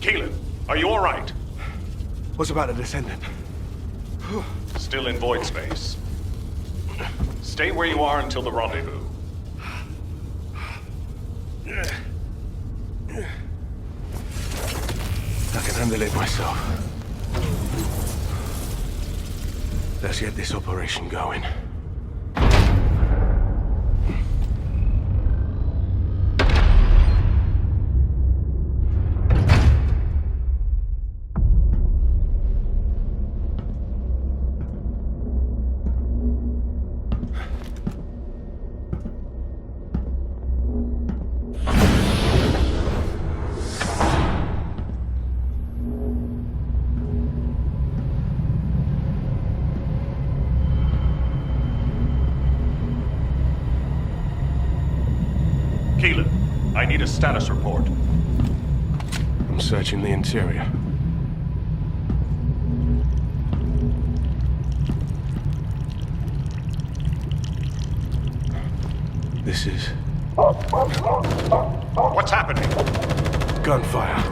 Keelan, are you all right? What's about the Descendant? Still in void space. Stay where you are until the rendezvous. I can handle it myself. Let's get this operation going. Keelan, I need a status report. I'm searching the interior. This is... What's happening? gunfire.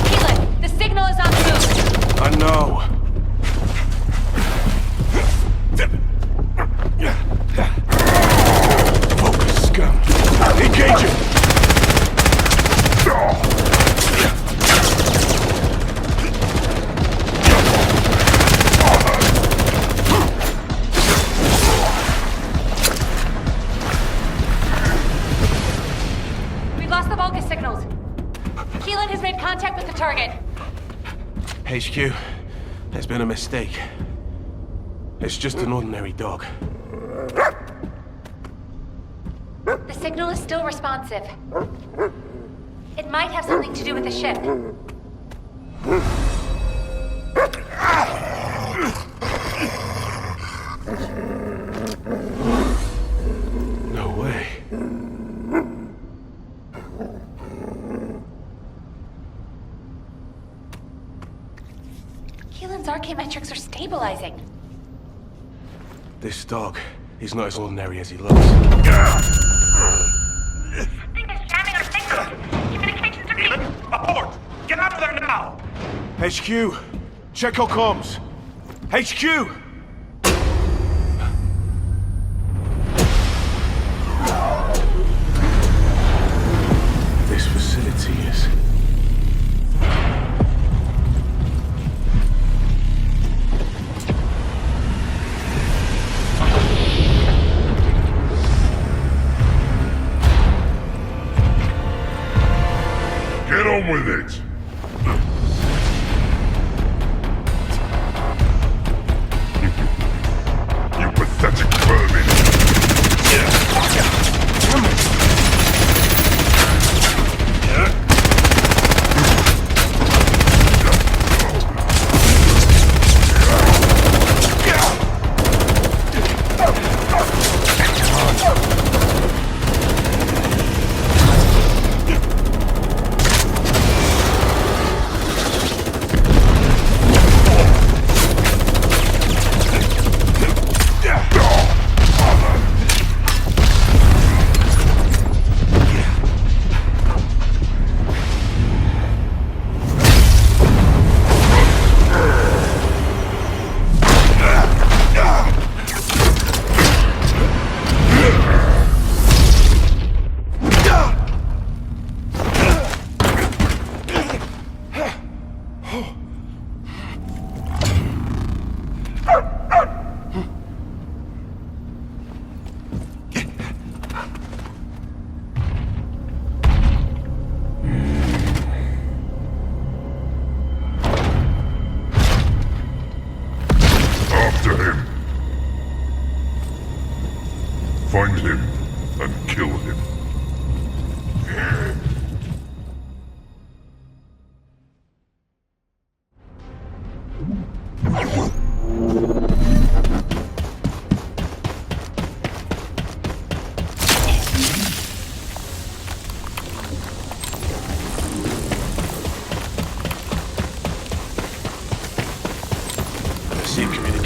Keelan, the signal is on the move. I know. Focus, scum. Engage it! We've lost the Vulcan signals. Keelan has made contact with the target. HQ, there's been a mistake. It's just an ordinary dog. The signal is still responsive. It might have something to do with the ship. No way. Keelan's archaeometrics are stabilizing. This dog, he's not as ordinary as he looks. Thing is jamming our signals. Communications are Keelan, abort! Get out of there now! HQ, check your comms. HQ! This facility is... Get on with it! You pathetic vermin!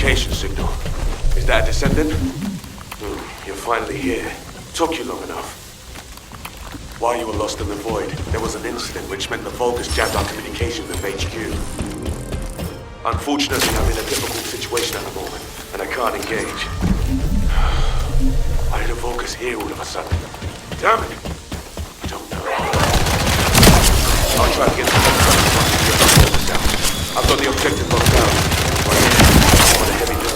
communication signal. Is that a Descendant? You're finally here. Took you long enough. While you were lost in the void, there was an incident which meant the Vulgus jammed our communications with HQ. Unfortunately, I'm in a difficult situation at the moment, and I can't engage. Why did the Vulgus here all of a sudden? Damn it! I don't know. I'll try to get the Vulgus out. I've got the objective locked down. I want a heavy lift.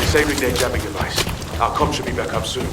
Saving their jamming device. Our comm should be back up soon.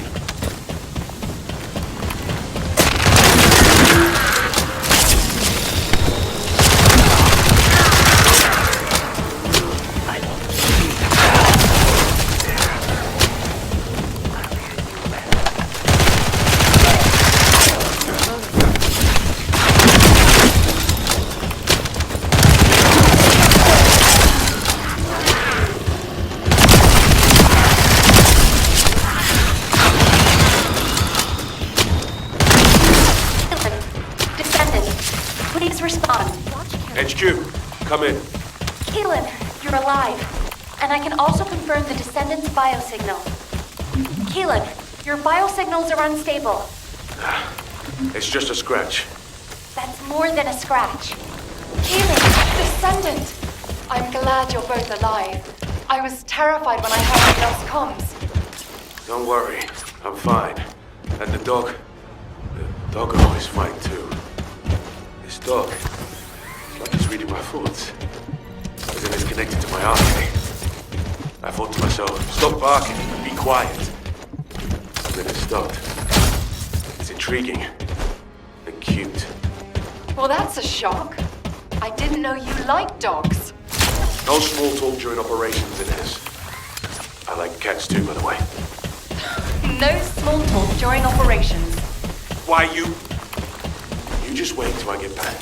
HQ, come in. Keelan, you're alive. And I can also confirm the Descendant's biosignal. Keelan, your biosignals are unstable. It's just a scratch. That's more than a scratch. Keelan, Descendant! I'm glad you're both alive. I was terrified when I heard you lost comms. Don't worry, I'm fine. And the dog is fine too. This dog, it's like he's reading my thoughts. As if it's connected to my artery. I thought to myself, stop barking, be quiet. And then it stopped. It's intriguing and cute. Well, that's a shock. I didn't know you liked dogs. No small talk during operations it is. I like cats too, by the way. No small talk during operations. Why you just wait till I get back.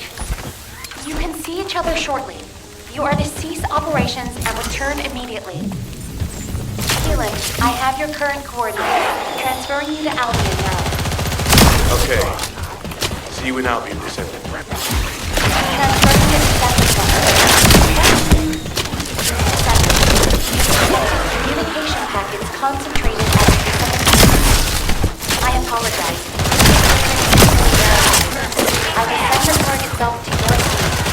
You can see each other shortly. You are to cease operations and return immediately. Keelan, I have your current coordinates. Transferring you to Albion now. Okay. See you in Albion, Descendant. Transferring you to Second communication packets concentrated at the Pacific. I apologize. I will send the target self to your team.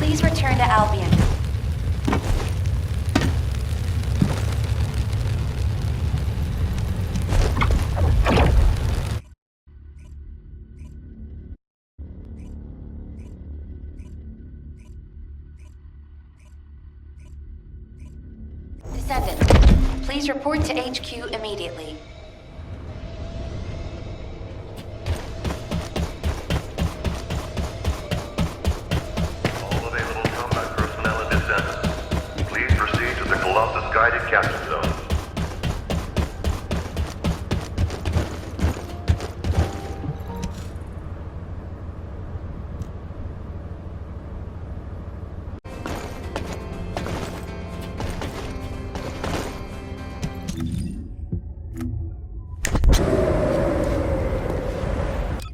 please return to Albion. Descendant, please report to HQ immediately. All available combat personnel and descendants, please proceed to the Colossus guided capture zone.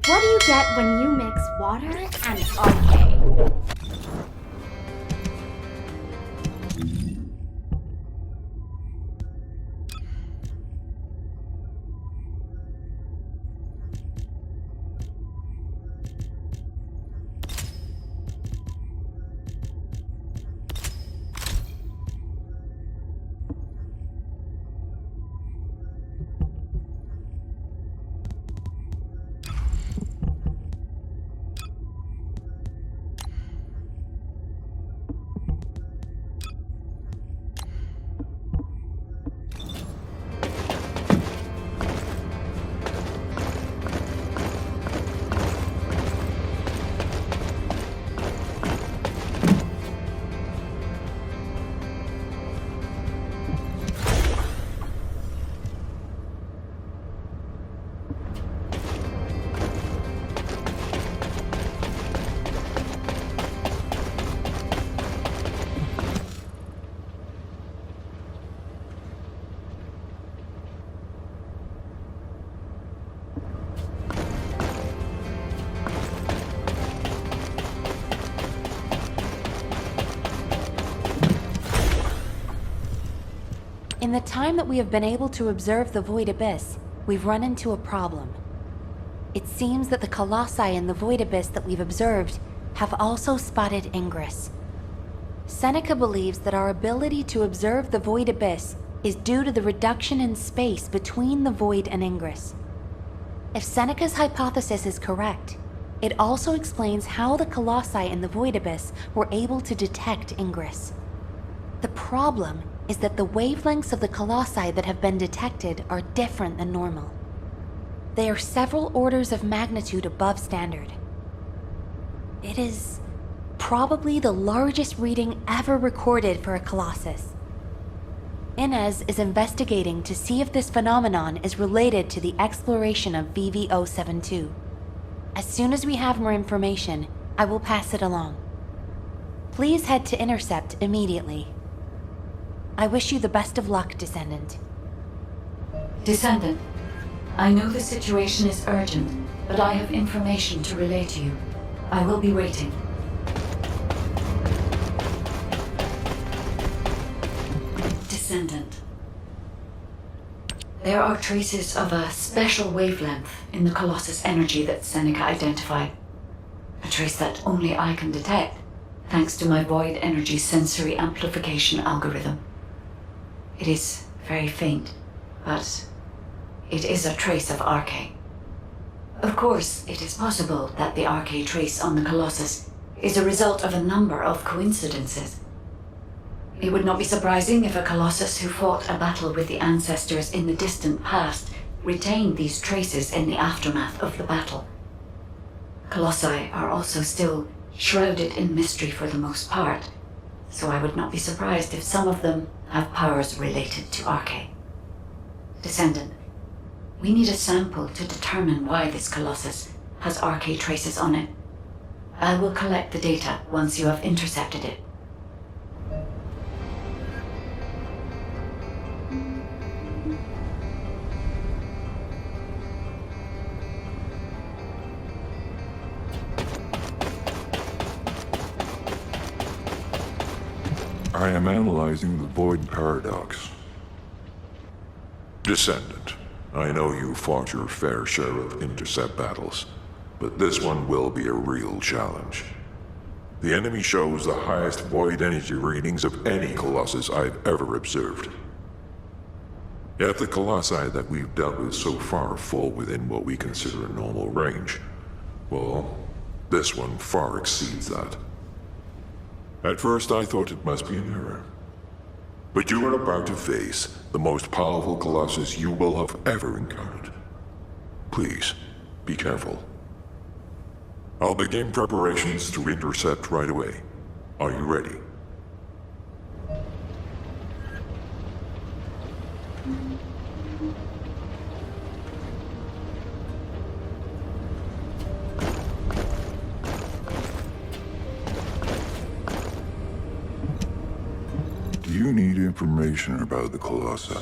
What do you get when you mix water and RK? In the time that we have been able to observe the Void Abyss, we've run into a problem. It seems that the Colossi in the Void Abyss that we've observed have also spotted Ingress. Seneca believes that our ability to observe the Void Abyss is due to the reduction in space between the Void and Ingress. If Seneca's hypothesis is correct, it also explains how the Colossi in the Void Abyss were able to detect Ingress. The problem is that the wavelengths of the Colossi that have been detected are different than normal. They are several orders of magnitude above standard. It is probably the largest reading ever recorded for a Colossus. Inez is investigating to see if this phenomenon is related to the exploration of VV-072. As soon as we have more information, I will pass it along. Please head to Intercept immediately. I wish you the best of luck, Descendant. Descendant, I know the situation is urgent, but I have information to relay to you. I will be waiting. Descendant. There are traces of a special wavelength in the Colossus energy that Seneca identified. A trace that only I can detect, thanks to my void energy sensory amplification algorithm. It is very faint, but it is a trace of RK. Of course, it is possible that the RK trace on the Colossus is a result of a number of coincidences. It would not be surprising if a Colossus who fought a battle with the ancestors in the distant past retained these traces in the aftermath of the battle. Colossi are also still shrouded in mystery for the most part, so I would not be surprised if some of them have powers related to RK. Descendant, we need a sample to determine why this Colossus has RK traces on it. I will collect the data once you have intercepted it. I am analyzing the Void Paradox. Descendant, I know you fought your fair share of intercept battles, but this one will be a real challenge. The enemy shows the highest void energy readings of any Colossus I've ever observed. Yet the Colossi that we've dealt with so far fall within what we consider a normal range. Well, this one far exceeds that. At first I thought it must be an error. But you are about to face the most powerful Colossus you will have ever encountered. Please, be careful. I'll begin preparations to intercept right away. Are you ready? Do you need information about the Colossi?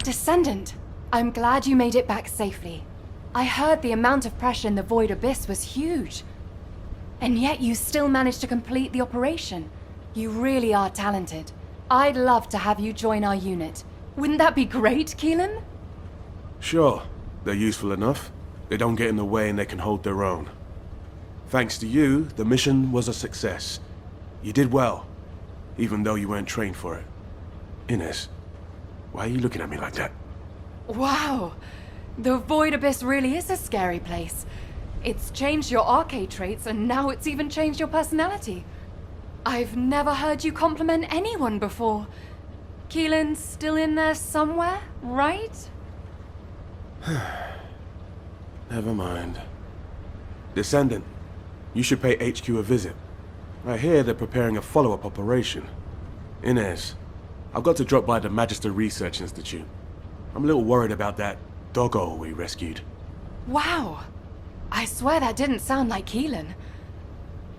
Descendant, I'm glad you made it back safely. I heard the amount of pressure in the Void Abyss was huge. And yet you still managed to complete the operation. You really are talented. I'd love to have you join our unit. Wouldn't that be great, Keelan? Sure. They're useful enough. They don't get in the way and they can hold their own. Thanks to you, the mission was a success. You did well, even though you weren't trained for it. Inez, why are you looking at me like that? Wow! The Void Abyss really is a scary place. It's changed your arcade traits, and now it's even changed your personality. I've never heard you compliment anyone before. Keelan's still in there somewhere, right? Never mind. Descendant, you should pay HQ a visit. I hear they're preparing a follow-up operation. Inez, I've got to drop by the Magister Research Institute. I'm a little worried about that doggo we rescued. Wow! I swear that didn't sound like Keelan.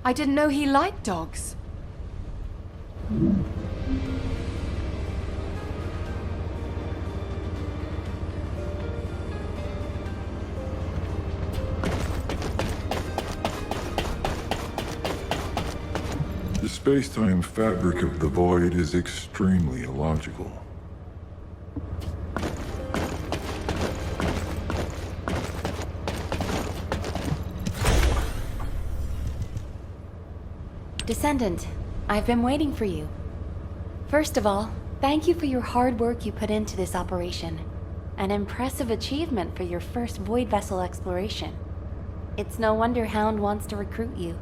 I didn't know he liked dogs. The space-time fabric of the void is extremely illogical. Descendant, I've been waiting for you. First of all, thank you for your hard work you put into this operation. An impressive achievement for your first void vessel exploration. It's no wonder Hound wants to recruit you.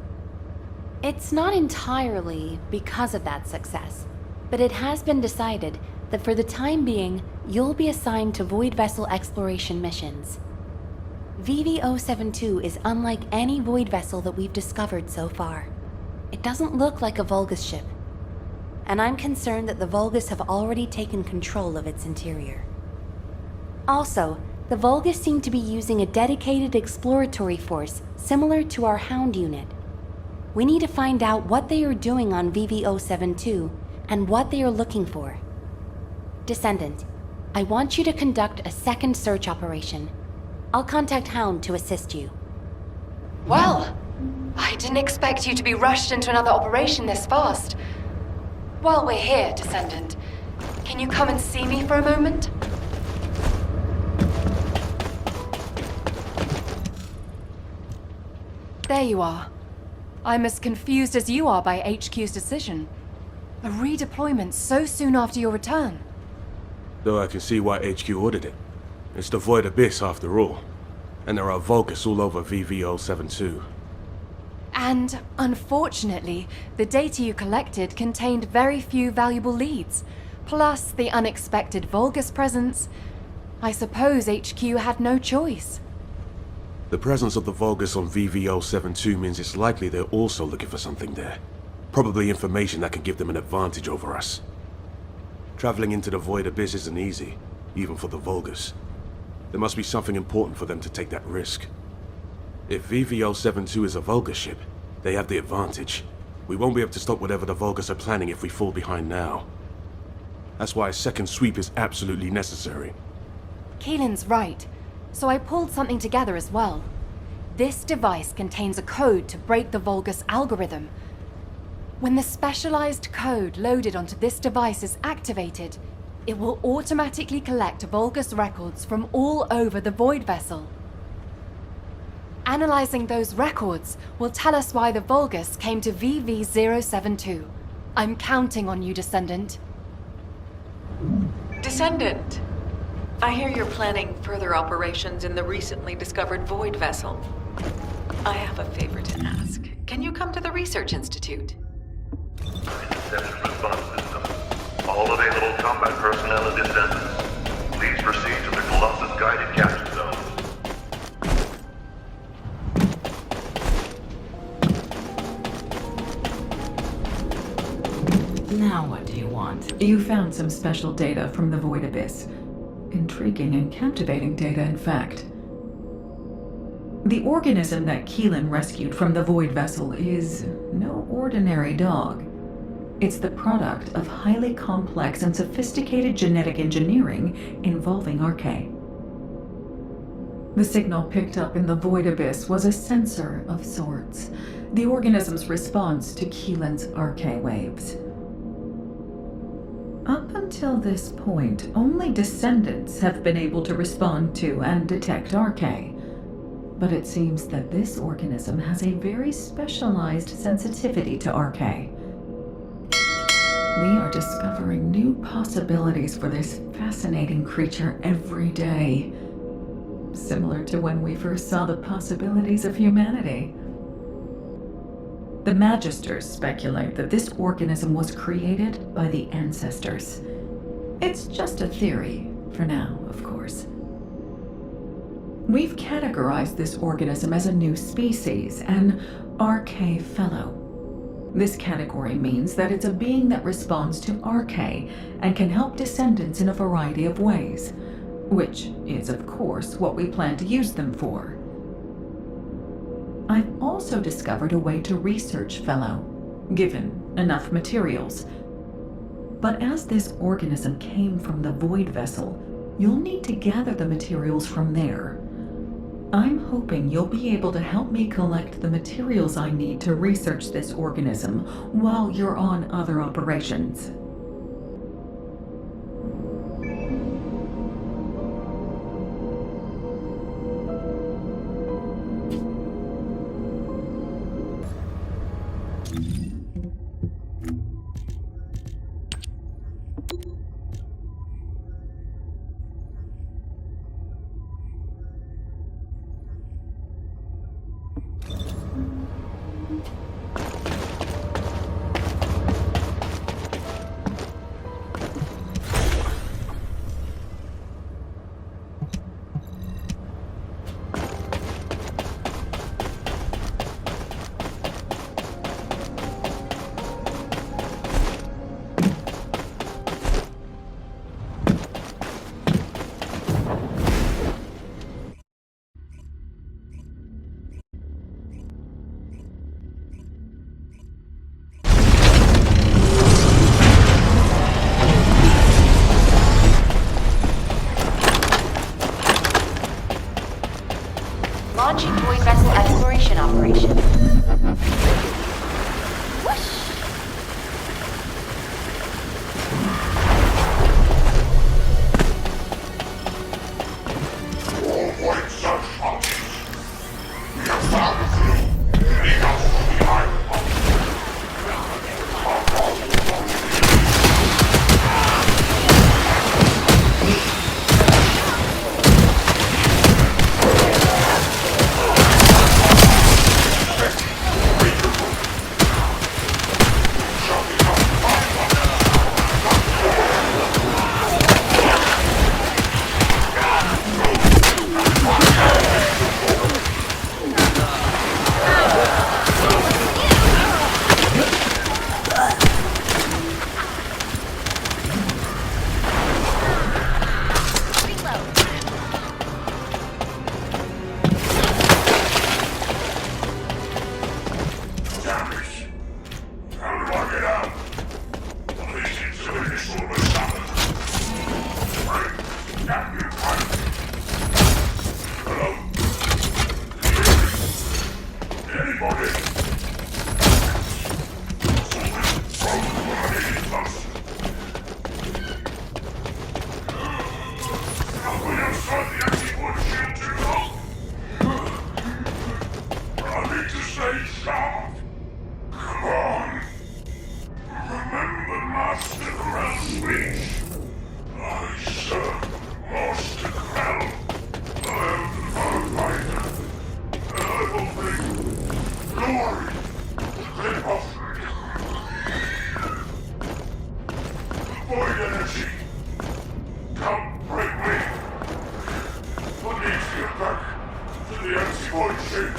It's not entirely because of that success, but it has been decided that for the time being, you'll be assigned to void vessel exploration missions. VV-072 is unlike any void vessel that we've discovered so far. It doesn't look like a Vulgus ship, and I'm concerned that the Vulgus have already taken control of its interior. Also, the Vulgus seem to be using a dedicated exploratory force similar to our Hound unit. We need to find out what they are doing on VV-072 and what they are looking for. Descendant, I want you to conduct a second search operation. I'll contact Hound to assist you. Well, I didn't expect you to be rushed into another operation this fast. While we're here, Descendant, can you come and see me for a moment? There you are. I'm as confused as you are by HQ's decision. A redeployment so soon after your return. Though I can see why HQ ordered it. It's the Void Abyss after all. And there are Vulgus all over VV-072. And, unfortunately, the data you collected contained very few valuable leads, plus the unexpected Vulgus presence. I suppose HQ had no choice. The presence of the Vulgus on VV-072 means it's likely they're also looking for something there. Probably information that can give them an advantage over us. Traveling into the Void Abyss isn't easy, even for the Vulgus. There must be something important for them to take that risk. If VV-072 is a Vulgus ship, they have the advantage. We won't be able to stop whatever the Vulgus are planning if we fall behind now. That's why a second sweep is absolutely necessary. Keelan's right. so I pulled something together as well. This device contains a code to break the Vulgus algorithm. When the specialized code loaded onto this device is activated, it will automatically collect Vulgus records from all over the Void Vessel. Analyzing those records will tell us why the Vulgus came to VV-072. I'm counting on you, Descendant. Descendant, I hear you're planning further operations in the recently discovered Void Vessel. I have a favor to ask. Can you come to the Research Institute? Interception response system. All available combat personnel and descendants. Please proceed to the Colossus guided capture zone. Now what do you want? You found some special data from the Void Abyss. Intriguing and captivating data, in fact. The organism that Keelan rescued from the Void Vessel is no ordinary dog. It's the product of highly complex and sophisticated genetic engineering involving Archaea. The signal picked up in the Void Abyss was a sensor of sorts, the organism's response to Keelan's Archaea waves. Up until this point, only Descendants have been able to respond to and detect Archaea. But it seems that this organism has a very specialized sensitivity to Archaea. We are discovering new possibilities for this fascinating creature every day. Similar to when we first saw the possibilities of humanity. The Magisters speculate that this organism was created by the ancestors. It's just a theory, for now, of course. We've categorized this organism as a new species, an Archaea Fellow. This category means that it's a being that responds to Archaea and can help Descendants in a variety of ways, which is, of course, what we plan to use them for. I've also discovered a way to research Fellow, given enough materials. But as this organism came from the Void Vessel, you'll need to gather the materials from there. I'm hoping you'll be able to help me collect the materials I need to research this organism while you're on other operations. Launching Void Vessel exploration operation. I need to stay sharp. Come on. Remember Master Corell's speech. I serve Master Corell. I am the Pathfinder. And I will bring glory to their offering. Void energy. Come bring me. I need to get back to the anti-void ship.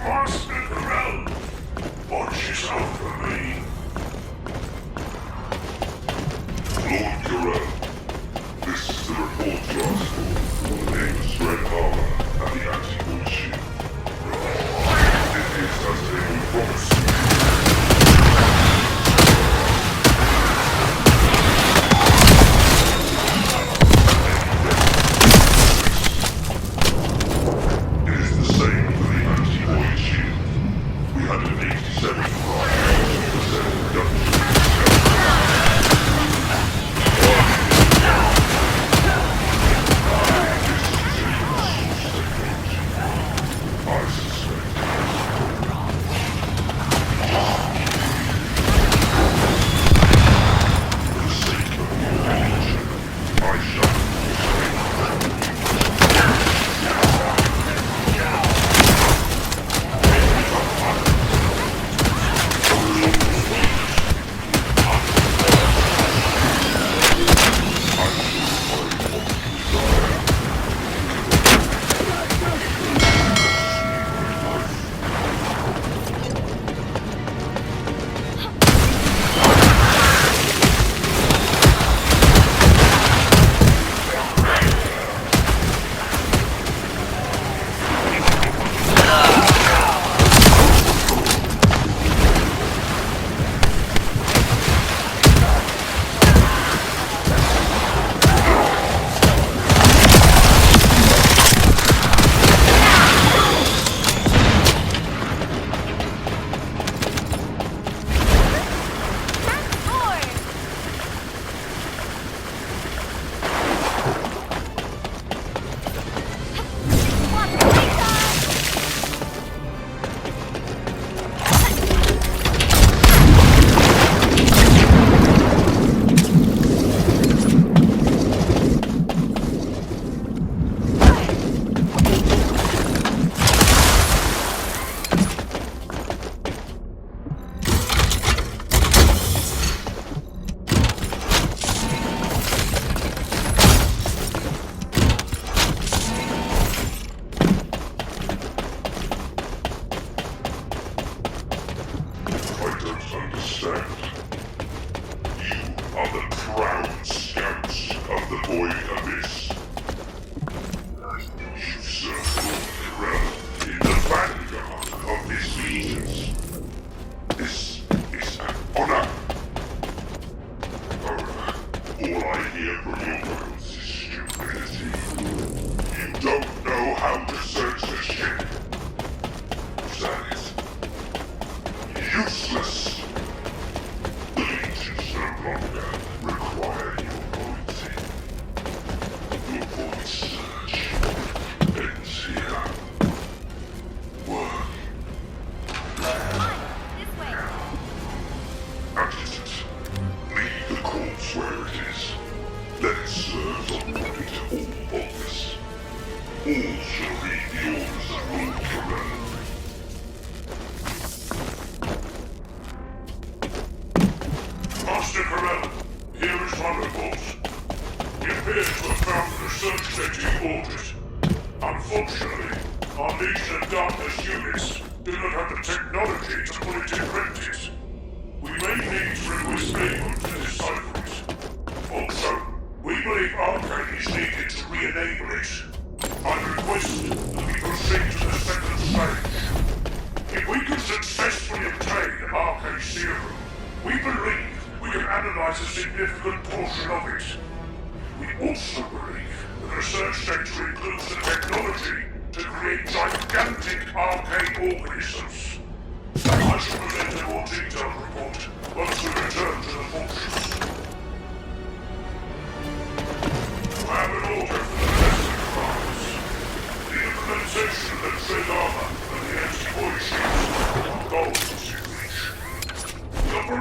Master Corell, watch yourself for me. Lord Corell, this is the report to us. The name is Red Harbor and the anti-void ship. It is as they will promise.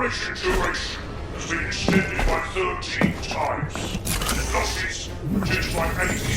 operation duration has been extended by 13 times. Losses reduced by 3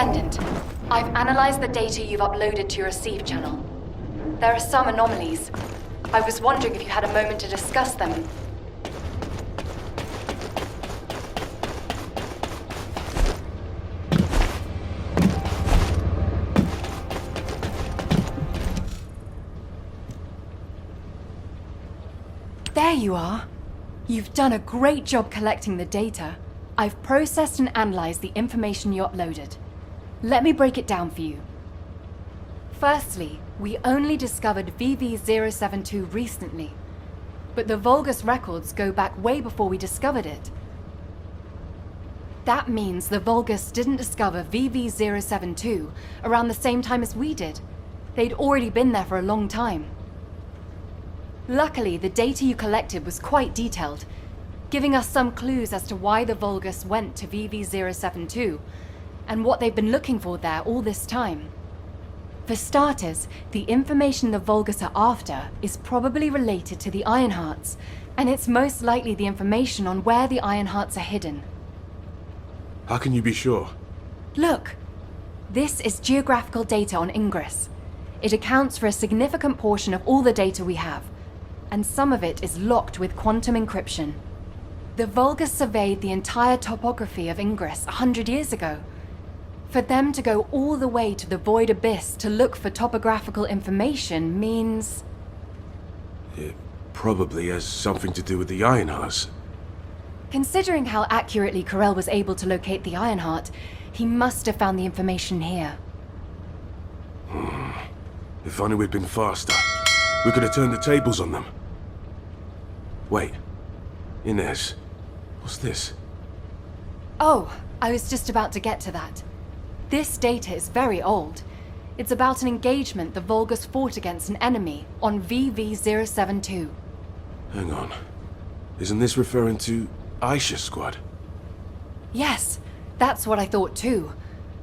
Descendant, I've analyzed the data you've uploaded to your receive channel. There are some anomalies. I was wondering if you had a moment to discuss them. There you are. You've done a great job collecting the data. I've processed and analyzed the information you uploaded. Let me break it down for you. Firstly, we only discovered VV-072 recently, but the Vulgus records go back way before we discovered it. That means the Vulgus didn't discover VV-072 around the same time as we did. They'd already been there for a long time. Luckily, the data you collected was quite detailed, giving us some clues as to why the Vulgus went to VV-072 and what they've been looking for there all this time. For starters, the information the Vulgus are after is probably related to the Ironhearts, and it's most likely the information on where the Ironhearts are hidden. How can you be sure? Look, this is geographical data on Ingress. It accounts for a significant portion of all the data we have, and some of it is locked with quantum encryption. The Vulgus surveyed the entire topography of Ingress 100 years ago. For them to go all the way to the Void Abyss to look for topographical information means... It probably has something to do with the Ironhearts. Considering how accurately Corell was able to locate the Ironheart, he must have found the information here. If only we'd been faster. We could have turned the tables on them. Wait. Inez. What's this? Oh, I was just about to get to that. This data is very old. It's about an engagement the Vulgus fought against an enemy on VV-072. Hang on. Isn't this referring to Aisha's squad? Yes, that's what I thought too.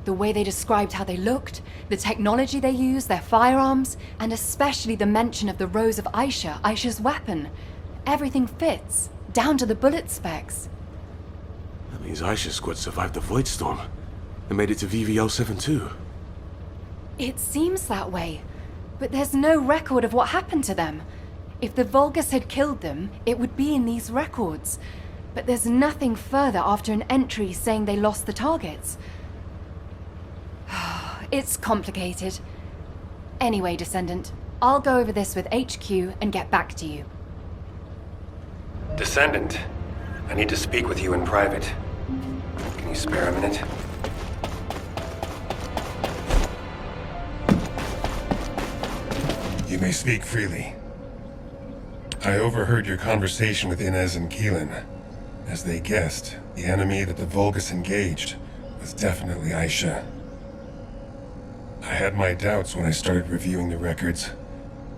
The way they described how they looked, the technology they used, their firearms, and especially the mention of the Rose of Aisha, Aisha's weapon. Everything fits, down to the bullet specs. That means Aisha's squad survived the Void Storm and made it to VV-072. It seems that way, but there's no record of what happened to them. If the Vulgus had killed them, it would be in these records. But there's nothing further after an entry saying they lost the targets. It's complicated. Anyway, Descendant, I'll go over this with HQ and get back to you. Descendant, I need to speak with you in private. Can you spare a minute? You may speak freely. I overheard your conversation with Inez and Keelan. As they guessed, the enemy that the Vulgus engaged was definitely Aisha. I had my doubts when I started reviewing the records,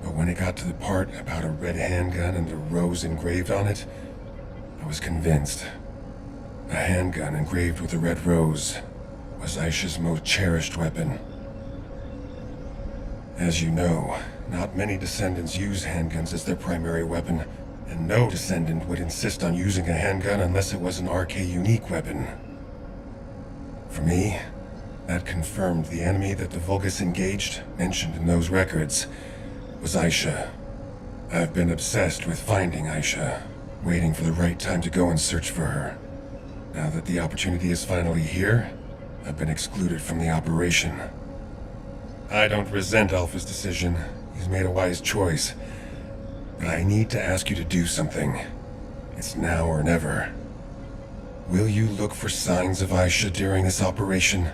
but when it got to the part about a red handgun and a rose engraved on it, I was convinced. A handgun engraved with a red rose was Aisha's most cherished weapon. As you know, not many Descendants use handguns as their primary weapon, and no Descendant would insist on using a handgun unless it was an RK unique weapon. For me, that confirmed the enemy that the Vulgus engaged, mentioned in those records, was Aisha. I've been obsessed with finding Aisha, waiting for the right time to go and search for her. Now that the opportunity is finally here, I've been excluded from the operation. I don't resent Alpha's decision. He's made a wise choice. But I need to ask you to do something. It's now or never. Will you look for signs of Aisha during this operation?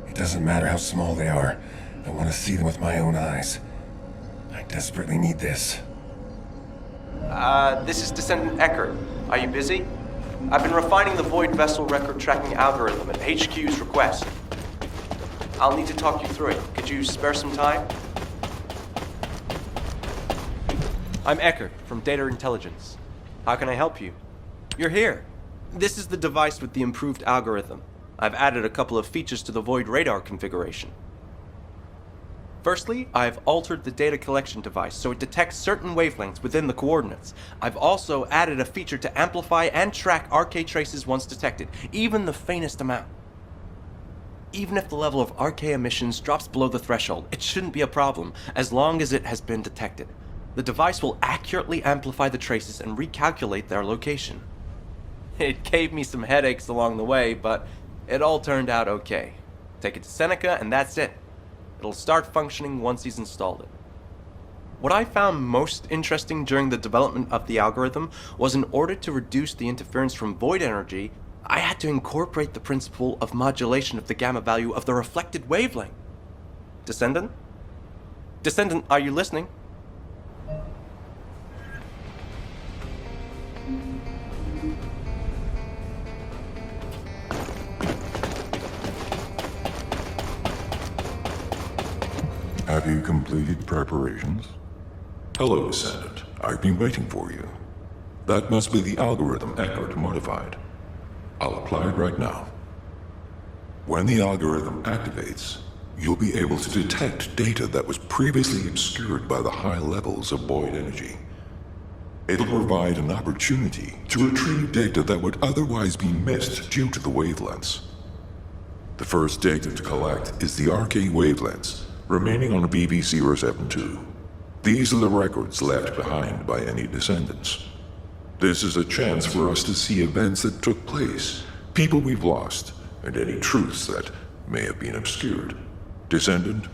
It doesn't matter how small they are. I want to see them with my own eyes. I desperately need this. This is Descendant Eckert. Are you busy? I've been refining the Void Vessel record tracking algorithm at HQ's request. I'll need to talk you through it. Could you spare some time? I'm Eckert from Data Intelligence. How can I help you? You're here. This is the device with the improved algorithm. I've added a couple of features to the Void radar configuration. Firstly, I've altered the data collection device so it detects certain wavelengths within the coordinates. I've also added a feature to amplify and track RK traces once detected, even the faintest amount. Even if the level of RK emissions drops below the threshold, it shouldn't be a problem, as long as it has been detected. The device will accurately amplify the traces and recalculate their location. It gave me some headaches along the way, but it all turned out okay. Take it to Seneca, and that's it. It'll start functioning once he's installed it. What I found most interesting during the development of the algorithm was in order to reduce the interference from void energy, I had to incorporate the principle of modulation of the gamma value of the reflected wavelength. Descendant? Descendant, are you listening? Have you completed preparations? Hello, Descendant. I've been waiting for you. That must be the algorithm Eckert modified. I'll apply it right now. When the algorithm activates, you'll be able to detect data that was previously obscured by the high levels of void energy. It'll provide an opportunity to retrieve data that would otherwise be missed due to the wavelengths. The first data to collect is the RK wavelengths remaining on BB-072. These are the records left behind by any descendants. This is a chance for us to see events that took place, people we've lost, and any truths that may have been obscured. Descendant,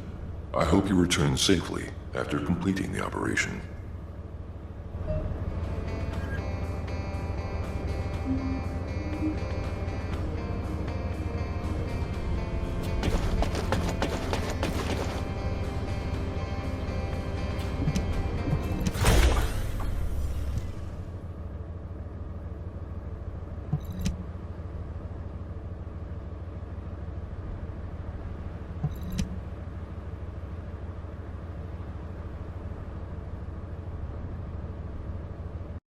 I hope you return safely after completing the operation.